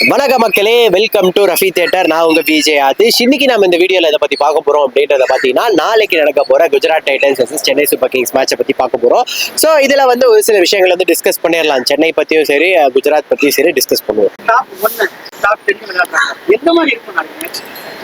வணக்க மக்களே, welcome to Rafi theatre. நான் உங்க விஜய் ஆதிஷ். இன்னைக்கு நம்ம இந்த வீடியோல இதை பத்தி பார்க்க போறோம் அப்படின்றத பாத்தீங்கன்னா, நாளைக்கு நடக்க போற Gujarat Titans vs Chennai super Kings மேட்சை பத்தி பார்க்க போறோம். சோ இதுல வந்து ஒரு சில விஷயங்கள் வந்து டிஸ்கஸ் பண்ணிடலாம். சென்னை பத்தியும் சரி, குஜராத் பத்தியும் சரி டிஸ்கஸ் பண்ணுவோம்.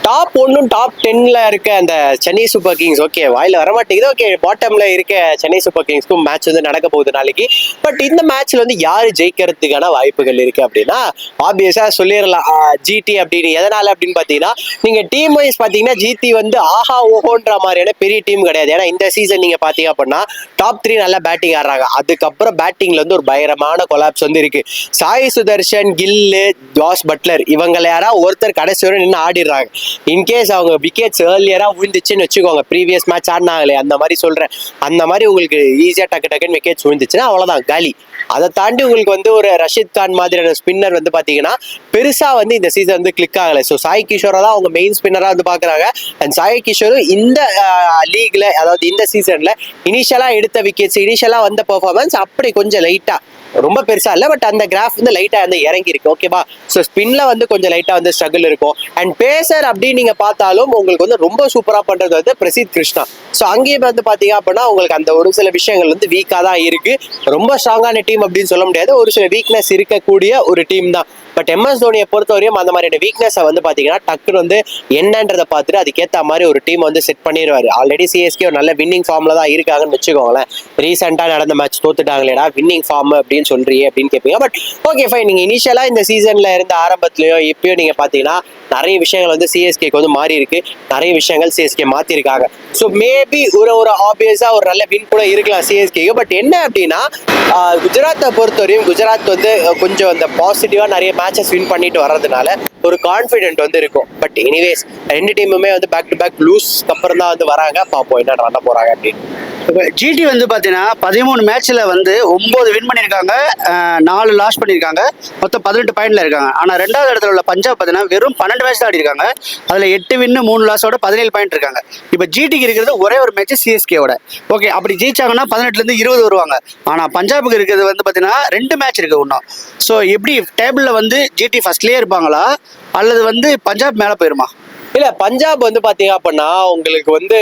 டாப் 1 டாப் 10ல இருக்க அந்த சென்னை சூப்பர் கிங்ஸ் ஓகே வாயில வர மாட்டேங்குது. ஓகே, பாட்டம்ல இருக்க சென்னை சூப்பர் கிங்ஸ்க்கும் மேட்ச் வந்து நடக்க போகுது நாளைக்கு. பட் இந்த மேட்ச்ல வந்து யாரு ஜெயிக்கிறதுக்கான வாய்ப்புகள் இருக்கு அப்படின்னா, ஆப்வியஸா சொல்லிடலாம் ஜிடி அப்படின்னு. எதனால அப்படின்னு பாத்தீங்கன்னா, நீங்க டீம் வைஸ் பாத்தீங்கன்னா ஜிடி வந்து ஆஹா ஓஹோன்ற மாதிரியான பெரிய டீம் கிடையாது. ஏன்னா இந்த சீசன் நீங்க பாத்தீங்க அப்படின்னா டாப் 3 நல்லா பேட்டிங் ஆடுறாங்க. அதுக்கப்புறம் பேட்டிங்ல வந்து ஒரு பயங்கரமான கொலாப்ஸ் வந்து இருக்கு. சாய் சுதர்ஷன், கில்லு, ஜாஸ் பட்லர் இவங்களை யாரா ஒருத்தர் கடைசி வரை நின்று ஆடிடுறாங்க. இன்கேஸ் அவங்க விக்கெட்ஸ் ஏர்லியரா விழுந்துச்சுன்னு வச்சுக்கோங்க, ப்ரீவியஸ் மேட்ச் ஆடினாங்களே அந்த மாதிரி சொல்றேன், அந்த மாதிரி உங்களுக்கு ஈஸியா டக்குன்னு விக்கெட்ஸ் விழுந்துச்சுன்னா அவ்வளவுதான் காலி. அதை தாண்டி உங்களுக்கு வந்து ஒரு ரஷித் கான் மாதிரியான ஸ்பின்னர் வந்து பாத்தீங்கன்னா பெருசா வந்து இந்த சீசன் வந்து கிளிக் ஆகலை. ஸோ சாய் கிஷோரை தான் அவங்க மெயின் ஸ்பின்னரா வந்து பாக்குறாங்க. அண்ட் சாய் கிஷோரும் இந்த லீக்ல, அதாவது இந்த சீசன்ல இனிஷியலா எடுத்த விக்கெட்ஸ், இனிஷியலா வந்த பெர்ஃபார்மன்ஸ் அப்படி கொஞ்சம் லைட்டா, ரொம்ப பெருசா இல்ல, பட் அந்த கிராஃப் வந்து லைட்டா வந்து இறங்கி இருக்கு. ஓகேவா? ஸோ ஸ்பின்ல வந்து கொஞ்சம் லைட்டா வந்து ஸ்ட்ரகிள் இருக்கும். அண்ட் பேசர் அப்படின்னு நீங்க பார்த்தாலும் உங்களுக்கு வந்து ரொம்ப சூப்பரா பண்றது வந்து பிரசித் கிருஷ்ணா. ஸோ அங்கேயும் வந்து பாத்தீங்க அப்படின்னா உங்களுக்கு அந்த ஒரு சில விஷயங்கள் வந்து வீக்கா தான் இருக்கு. ரொம்ப ஸ்ட்ராங்கான டீம் அப்படின்னு சொல்ல முடியாது, ஒரு சில வீக்னஸ் இருக்கக்கூடிய ஒரு டீம் தான். பட் எம்எஸ் தோனியை பொறுத்தவரையும் அந்த மாதிரியான வீக்னஸை வந்து பாத்தீங்கன்னா டக்குன்னு வந்து என்னன்றதை பார்த்துட்டு அதுக்கேற்ற மாதிரி ஒரு டீம் வந்து செட் பண்ணிடுவாரு. ஆல்ரெடி சிஎஸ்கே ஒரு நல்ல வின்னிங் ஃபார்ம்ல தான் இருக்காங்கன்னு வச்சுக்கோங்களேன். ரீசெண்டா நடந்த மேட்ச் தோத்துட்டாங்களேடா, வின்னிங் ஃபார்ம் அப்படின்னு சொல்றீங்க அப்படின்னு கேட்பீங்க. பட் ஓகே ஃபைன், நீங்க இனிஷியலா இந்த சீசன்ல இருந்த ஆரம்பத்திலயோ இப்பயோ நீங்க பாத்தீங்கன்னா நிறைய விஷயங்கள் வந்து சிஎஸ்கேக்கு வந்து மாறி இருக்கு, நிறைய விஷயங்கள் சிஎஸ்கே மாத்திருக்காங்க. ஸோ மேபி ஒரு ஆப்வியஸா ஒரு நல்ல வின் கூட இருக்கலாம் சிஎஸ்கேக்கு. பட் என்ன அப்படின்னா, குஜராத்தை பொறுத்தவரையும் குஜராத் வந்து கொஞ்சம் அந்த பாசிட்டிவா நிறைய மேட்சஸ் வின் பண்ணிட்டு வர்றதுனால ஒரு கான்ஃபிடென்ட் வந்து இருக்கும். பட் எனிவேஸ் ரெண்டு டீமுமே வந்து பேக் டு பேக் லூஸ் அப்புறம் தான் வந்து வராங்க. பார்ப்போம் என்ன பண்ண போறாங்க அப்படின்னு. இப்போ ஜிடி வந்து பார்த்தீங்கன்னா 13 மேட்ச்சில் வந்து 9 வின் பண்ணியிருக்காங்க, 4 லாஸ் பண்ணியிருக்காங்க, மொத்தம் 18 பாயிண்ட்ல இருக்காங்க. ஆனால் ரெண்டாவது இடத்துல உள்ள பஞ்சாப் பார்த்தீங்கன்னா வெறும் 12 மேட்ச் தான் ஆடிருக்காங்க. அதில் 8 வின்னு 3 லாஸோட 17 பாயிண்ட் இருக்காங்க. இப்போ ஜிடிக்கு இருக்கிறது ஒரே ஒரு மேட்ச் சிஎஸ்கேவோட. ஓகே, அப்படி ஜெயிச்சாங்கன்னா 18லேருந்து 20 வருவாங்க. ஆனால் பஞ்சாபுக்கு இருக்கிறது வந்து பார்த்தீங்கன்னா 2 மேட்ச் இருக்கு இன்னும். ஸோ எப்படி டேபிளில் வந்து ஜிடி ஃபர்ஸ்ட்லேயே இருப்பாங்களா அல்லது வந்து பஞ்சாப் மேலே போயிருமா? இல்ல, பஞ்சாப் வந்து பாத்தீங்க அப்படின்னா உங்களுக்கு வந்து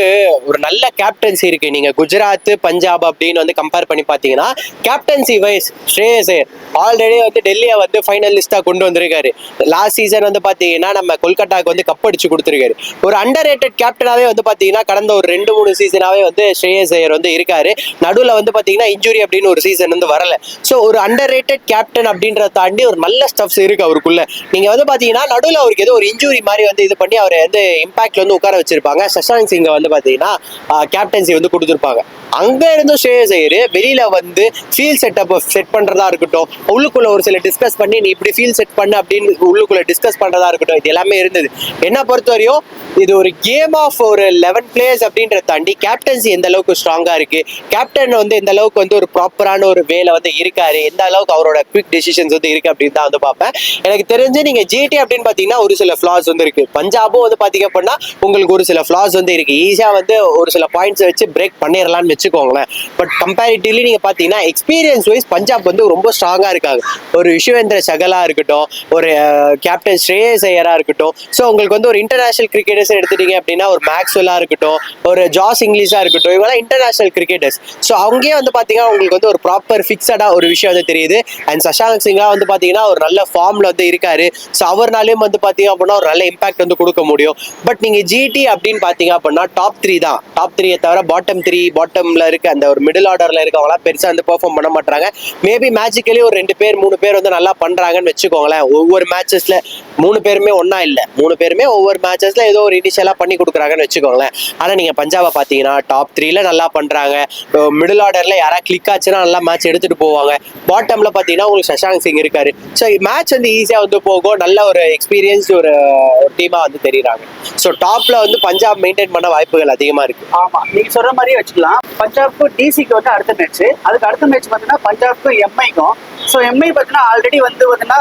ஒரு நல்ல கேப்டன்சி இருக்கு. நீங்க குஜராத் பஞ்சாப் அப்படின்னு வந்து கம்பேர் பண்ணி பாத்தீங்கன்னா கேப்டன்சி வைஸ் ஸ்ரேயஸ் ஐயர் ஆல்ரெடி வந்து டெல்லியை வந்து ஃபைனலிஸ்டா கொண்டு வந்திருக்காரு. லாஸ்ட் சீசன் வந்து பாத்தீங்கன்னா நம்ம கொல்கட்டாக்கு வந்து கப் அடிச்சு கொடுத்துருக்காரு. ஒரு அண்டர் ரேட்டட் கேப்டனாவே வந்து பாத்தீங்கன்னா கடந்த ஒரு 2-3 சீசனாவே வந்து ஸ்ரேயஸ் ஐயர் வந்து இருக்காரு. நடுவில் வந்து பாத்தீங்கன்னா இன்ஜுரி அப்படின்னு ஒரு சீசன் வந்து வரல. ஸோ ஒரு அண்டர் ரேட்டட் கேப்டன் அப்படின்றத தாண்டி ஒரு நல்ல ஸ்டப்ஸ் இருக்கு அவருக்குள்ள. நீங்க வந்து பாத்தீங்கன்னா நடுவில் அவருக்கு ஏதோ ஒரு இன்ஜுரி மாதிரி வந்து இது பண்ணி அவர் வந்து இம்பாக்ட்ல வந்து உட்கார வச்சிருப்பாங்க. சஷாங்க் சிங்கை வந்து பாத்தீங்கன்னா கேப்டன்சி வந்து கொடுத்துருப்பாங்க. அங்க இருந்து ஸ்ரேயஸ் ஐயர் வெளியில வந்து ஃபீல்ட் செட்டப் செட் பண்றதா இருக்கட்டும், உள்ளுக்குள்ள ஒரு சில டிஸ்கஸ் பண்ணி நீ இப்படி ஃபீல்ட் செட் பண்ணு அப்படின்னு உள்ளுக்குள்ள டிஸ்கஸ் பண்றதா இருக்கட்டும், இது எல்லாமே இருந்தது. என்ன பொறுத்தவரையும் இது ஒரு கேம் ஆஃப் ஒரு 11 பிளேயர்ஸ் அப்படின்றத தாண்டி கேப்டன்சி எந்த அளவுக்கு ஸ்ட்ராங்கா இருக்கு, கேப்டன் வந்து எந்த அளவுக்கு வந்து ஒரு ப்ராப்பரான ஒரு வேலை வந்து இருக்காரு, எந்த அளவுக்கு அவரோட குவிக் டிசிஷன்ஸ் வந்து இருக்கு அப்படின்னு தான் வந்து பார்ப்பேன். எனக்கு தெரிஞ்சு நீங்க ஜிடி அப்படின்னு பாத்தீங்கன்னா ஒரு சில ஃபிளாஸ் வந்து இருக்கு. பஞ்சாபும் வந்து பாத்தீங்க அப்படின்னா உங்களுக்கு ஒரு சில ஃபிளாஸ் வந்து இருக்கு. ஈஸியா வந்து ஒரு சில பாயிண்ட்ஸ் வச்சு பிரேக் பண்ணிடலாம்னு வச்சுக்கோங்களேன். பட் கம்பேரிட்டிவ்லி நீங்க பாத்தீங்கன்னா எக்ஸ்பீரியன்ஸ் வைஸ் பஞ்சாப் வந்து ரொம்ப ஸ்ட்ராங்கா இருக்காங்க. ஒரு யுஷ்வேந்திர சகலா இருக்கட்டும், ஒரு கேப்டன் ஸ்ரேயஸ் ஐயரா இருக்கட்டும், ஸோ உங்களுக்கு வந்து ஒரு இன்டர்நேஷனல் கிரிக்கெட்டர்ஸ் எடுத்துட்டீங்க அப்படின்னா ஒரு மேக்ஸ்வெல்லா இருக்கட்டும், ஒரு ஜாஸ் இங்கிலீஷா இருக்கட்டும், இவங்கெல்லாம் இன்டர்நேஷனல் கிரிக்கெட்டர்ஸ். ஸோ அங்கேயே வந்து பாத்தீங்கன்னா உங்களுக்கு வந்து ஒரு ப்ராப்பர் ஃபிக்ஸடா ஒரு விஷயம் வந்து தெரியுது. அண்ட் சஷாங்க் சிங்கா வந்து பாத்தீங்கன்னா ஒரு நல்ல ஃபார்ம்ல வந்து இருக்காரு. ஸோ அவர்னாலையும் வந்து பாத்தீங்க அப்படின்னா ஒரு நல்ல இம்பாக்ட் வந்து கொடுக்க முடியும். பட் நீங்க ஜிடி அப்படின்னு பாத்தீங்க அப்படின்னா டாப் 3 தான். டாப் 3 தவிர பாட்டம் 3 பாட்டம்ல இருக்க அந்த ஒரு மிடில் ஆர்டர்ல இருக்கவங்களாம் பெருசா வந்து பெர்ஃபார்ம் பண்ண மாட்டாங்க. மேபி மேஜிக்கலி ஒரு 2 பேர் 3 பேர் வந்து நல்லா பண்றாங்கன்னு வச்சுக்கோங்களேன். ஒவ்வொரு மேட்சஸ்ல 3 பேருமே ஒன்னா இல்ல, 3 பேருமே ஒவ்வொரு மேட்சஸ்ல ஏதோ ஒரு இனிஷியலா பண்ணி கொடுக்குறாங்கன்னு வச்சுக்கோங்களேன். ஆனா நீங்க பஞ்சாபை பாத்தீங்கன்னா டாப் 3ல நல்லா பண்றாங்க. மிடில் ஆர்டர்ல யாரா கிளிக் ஆச்சுன்னா நல்லா மேட்ச் எடுத்துட்டு போவாங்க. பாட்டம்ல பாத்தீங்கன்னா உங்களுக்கு சஷாங்க் சிங் இருக்காரு. ஸோ மேட்ச் வந்து ஈஸியா வந்து போகும். நல்ல ஒரு எக்ஸ்பீரியன்ஸ் ஒரு டீமா வந்து தெரியுறாங்க. ஸோ டாப்ல வந்து பஞ்சாப் மெயின்டைன் பண்ண வாய்ப்புகள் அதிகமா இருக்கு. ஆமா, நீங்க சொல்ற மாதிரியே வச்சுக்கலாம். பஞ்சாப்க்கு டிசிக்கு வந்து அடுத்த மேட்ச், அதுக்கு அடுத்த மேட்ச் பார்த்தீங்கன்னா பஞ்சாப்க்கும் எம்ஐக்கும் ஸோ எம்ஐ பார்த்தீங்கன்னா ஆல்ரெடி வந்து பார்த்தீங்கன்னா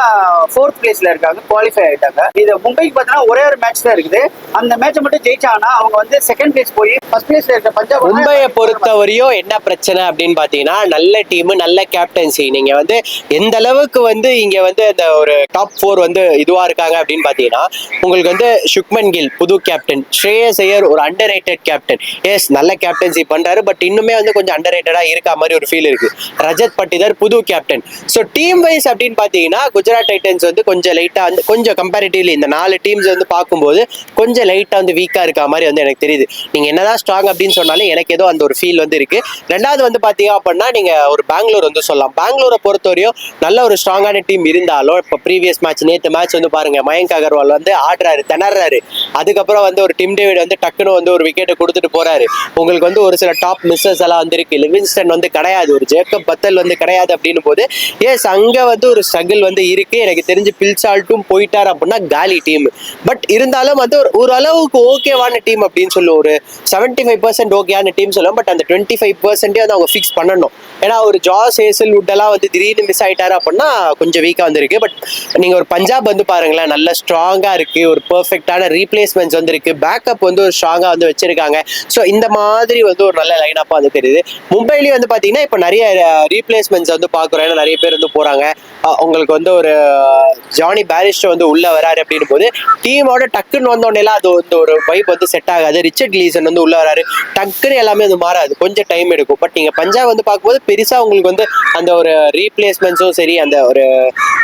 4th பிளேஸ்ல இருக்காங்க, குவாலிஃபை ஆயிட்டாங்க. இது மும்பைக்கு பார்த்தீங்கன்னா ஒரே ஒரு மேட்ச் தான் இருக்குது. அந்த மேட்சை மட்டும் ஜெயிச்சாங்கன்னா அவங்க வந்து 2nd பிளேஸ் போய் 1st பிளேஸ்ல இருக்க பஞ்சாப் மும்பையை பொறுத்தவரையும் என்ன பிரச்சனை அப்படின்னு பாத்தீங்கன்னா, நல்ல டீம், நல்ல கேப்டன்சி. நீங்க வந்து எந்த அளவுக்கு வந்து இங்க வந்து அந்த ஒரு டாப் 4 வந்து இதுவா இருக்காங்க அப்படின்னு பாத்தீங்கன்னா, உங்களுக்கு வந்து சுக்மன் கில் புது கேப்டன், ஸ்ரேயஸ் ஐயர் ஒரு அண்டர் ரேட்டட் கேப்டன். எஸ், நல்ல கேப்டன்சி பண்றாரு, பட் இன்னுமே வந்து கொஞ்சம் அண்டர் ரேட்டடா இருக்கா மாதிரி ஒரு ஃபீல் இருக்கு. ரஜத் பட்டிதார் புது கேப்டன். ஸோ டீம் வைஸ் அப்படின்னு பாத்தீங்கன்னா குஜராத் டைட்டன்ஸ் வந்து கொஞ்சம் லைட்டா வந்து கொஞ்சம் கம்பேரிட்டிவ்லி இந்த 4 டீம்ஸ் வந்து பார்க்கும்போது கொஞ்சம் லைட்டா வந்து வீக்கா இருக்க மாதிரி வந்து எனக்கு தெரியுது. நீங்க என்னதான் ஸ்ட்ராங் அப்படின்னு சொன்னாலும் எனக்கு ஏதோ அந்த ஒரு ஃபீல் வந்து இருக்கு. ரெண்டாவது வந்து பாத்தீங்க அப்படின்னா நீங்க ஒரு பெங்களூர் வந்து சொல்லலாம். பெங்களூரை பொறுத்தவரையும் நல்ல ஒரு ஸ்ட்ராங்கான டீம் இருந்தாலும் இப்போ ப்ரீவியஸ் மேட்ச், நேற்று மேட்ச் வந்து பாருங்க, மயங்க் அகர்வால் வந்து ஆடுறாரு, திணறாரு. அதுக்கப்புறம் வந்து ஒரு டிம் டேவிட் வந்து டக்குன்னு வந்து ஒரு விக்கெட்டை கொடுத்துட்டு போறாரு. உங்களுக்கு வந்து ஒரு சில டாப் மிஸ்ஸஸ் எல்லாம் வந்து இருக்கு. லிவிங்ஸ்டன் வந்து கிடையாது, ஒரு ஜேக்கப் பத்தல் வந்து கிடையாது அப்படின்னும் போது எஸ் அங்க வந்து ஒரு ஸ்ட்ரகிள் வந்து இருக்கு. எனக்கு தெரிஞ்சு பில்சால்ட்டும் போயிட்டார் அப்படின்னா காலி டீம். பட் இருந்தாலும் வந்து ஒரு அளவுக்கு ஓகேவான டீம் அப்படின்னு சொல்லுவோம். ஒரு 75% ஓகேவான டீம் சொல்லுவோம். பட் அந்த 25% வந்து அவங்க ஃபிக்ஸ் பண்ணணும். ஏன்னா ஒரு ஜாஸ் ஹேசல்வுட் எல்லாம் வந்து திடீர்னு மிஸ் ஆயிட்டாரு அப்படின்னா கொஞ்சம் வீக்கா வந்திருக்கு. பட் நீங்க ஒரு பஞ்சாப் வந்து பாருங்களேன், நல்ல ஸ்ட்ராங்கா இருக்கு, ஒரு பெர்ஃபெக்டான ரீப்ளேஸ்மெண்ட்ஸ் வந்து இருக்கு, பேக்கப் வந்து ஒரு ஸ்ட்ராங்கா வந்து வச்சிருக்காங்க. ஸோ இந்த மாதிரி வந்து ஒரு நல்ல லைன் அப்பா வந்து தெரியுது. மும்பைலயும் வந்து பாத்தீங்கன்னா இப்போ நிறைய ரீப்ளேஸ்மெண்ட்ஸ் வந்து பாக்குறோம். ஏன்னா நிறைய பேர் வந்து போறாங்க. உங்களுக்கு வந்து ஒரு ஜானி பேரிஸ்டர் வந்து உள்ள வராரு அப்படின்னு போது டீமோட டக்குன்னு வந்தோடனே அது வந்து ஒரு வைப் வந்து செட் ஆகாது. ரிச்சர்ட் கிளீசன் வந்து உள்ள வராரு, டக்குன்னு எல்லாமே வந்து மாறாது, கொஞ்சம் டைம் எடுக்கும். பட் நீங்க பஞ்சாப் வந்து பார்க்கும்போது பெருசா உங்களுக்கு வந்து அந்த ஒரு ரீப்ளேஸ்மெண்ட்ஸும் சரி, அந்த ஒரு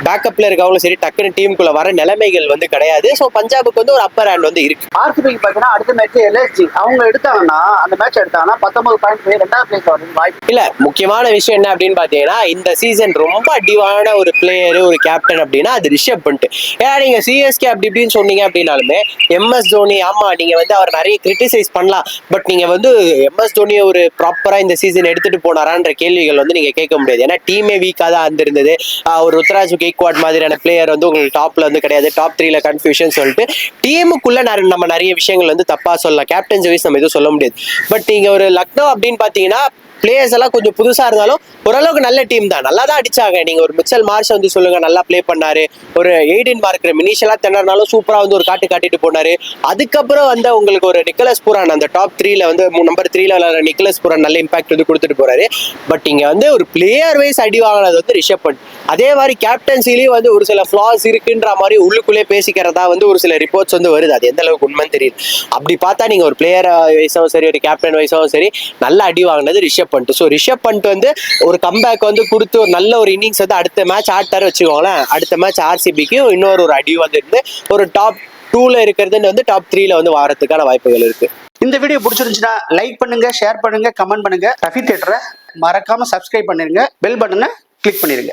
பேக்கப்ல இருக்கவங்களும் சரி, டக்குன்னு டீமுக்குள்ள வர நிலைமைகள் வந்து கிடையாது. ஸோ பஞ்சாபுக்கு வந்து ஒரு அப்பர் ஹேண்ட் வந்து இருக்கு. ஆர்சிபிக்கு பார்த்தீங்கன்னா அடுத்த மேட்ச் எல்எஸ்ஜி அவங்க எடுத்தாங்கன்னா, அந்த மேட்ச் எடுத்தாங்கன்னா 19 பாயிண்ட் போய் 2வது பிளேஸ் வரதுக்கு வாய்ப்பு இல்ல. முக்கியமான விஷயம் என்ன அப்படின்னு பாத்தீங்கன்னா, இந்த சீசன் ரொம்ப அடிவான ஒரு பிளேயர், ஒரு கேப்டன் அப்படின்னா அது ரிஷப் பண்ட். ஏன்னா நீங்க சிஎஸ்கே அப்படி இப்படின்னு சொன்னீங்க அப்படின்னாலுமே எம்எஸ் தோனி, ஆமா நீங்க வந்து அவர் நிறைய கிரிட்டிசைஸ் பண்ணலாம். பட் நீங்க வந்து எம்எஸ் தோனியை ஒரு ப்ராப்பரா இந்த சீசன் எடுத்துட்டு போனாரான்ற கேள்விகள் வந்து நீங்க கேட்க முடியாது. ஏன்னா டீமே வீக்கா தான் இருந்திருந்தது. ஒரு ருத்ராஜ் கெய்க்வாட் மாதிரியான பிளேயர் வந்து உங்களுக்கு டாப்ல வந்து கிடையாது. டாப் 3ல கன்ஃபியூஷன் சொல்லிட்டு டீமுக்குள்ள நம்ம நிறைய விஷயங்கள் வந்து தப்பா சொல்லலாம். கேப்டன்சி வைஸ் நம்ம எதுவும் சொல்ல முடியாது. பட் நீங்க ஒரு லக்னோ அப்படின்னு பாத்தீங்கன்னா பிளேயர்ஸ் எல்லாம் கொஞ்சம் புதுசா இருந்தாலும் ஓரளவுக்கு நல்ல டீம் தான், நல்லா தான் அடிச்சாங்க. நீங்க ஒரு மிச்சல் மார்ஷ் வந்து சொல்லுங்க, நல்லா பிளே பண்ணாரு. ஒரு எய்டன் மார்க்கர் மினிஷலா திணறனாலும் சூப்பரா வந்து ஒரு காட்டிட்டு போனாரு. அதுக்கப்புறம் வந்து உங்களுக்கு ஒரு நிக்கலஸ் புரான் அந்த டாப் 3ல வந்து நம்பர் 3ல விளையாடுற நிக்கலஸ் புரான் நல்ல இம்பாக்ட் வந்து கொடுத்துட்டு போறாரு. பட் இங்க வந்து ஒரு பிளேயர் வைஸ் அடி வாங்கினது வந்து ரிஷப் பண்ட். அதே மாதிரி கேப்டன்சிலையும் வந்து ஒரு சில ஃபிளாஸ் இருக்குன்ற மாதிரி உள்ளுக்குள்ளே பேசிக்கிறதா வந்து ஒரு சில ரிப்போர்ட்ஸ் வந்து வருது. அது எந்த அளவுக்கு உண்மைன்னு தெரியுது. அப்படி பார்த்தா நீங்க ஒரு பிளேயர் வைஸாவும் சரி, ஒரு கேப்டன் வைஸாவும் சரி, நல்ல அடி வாங்கினது ரிஷப் பண்ட். ஸோ ரிஷப் பண்ட் வந்து ஒரு கம்பேக் வந்து கொடுத்து ஒரு நல்ல ஒரு இன்னிங்ஸ் வந்து அடுத்த மேட்ச் ஆட்டாரு வச்சுக்கோங்களேன். அடுத்த மேட்ச் ஆர்சிபிக்கு இன்னொரு அடி வந்து இருந்து ஒரு டாப் 2ல இருக்கிறதுன்னு வந்து டாப் 3ல வந்து வாரத்துக்கான வாய்ப்புகள் இருக்கு. இந்த வீடியோ பிடிச்சிருந்துச்சுன்னா லைக் பண்ணுங்க, ஷேர் பண்ணுங்க, கமெண்ட் பண்ணுங்க. ரஃபி தியேட்டரை மறக்காம சப்ஸ்கிரைப் பண்ணிருங்க, பெல் பட்டனை கிளிக் பண்ணிருங்க.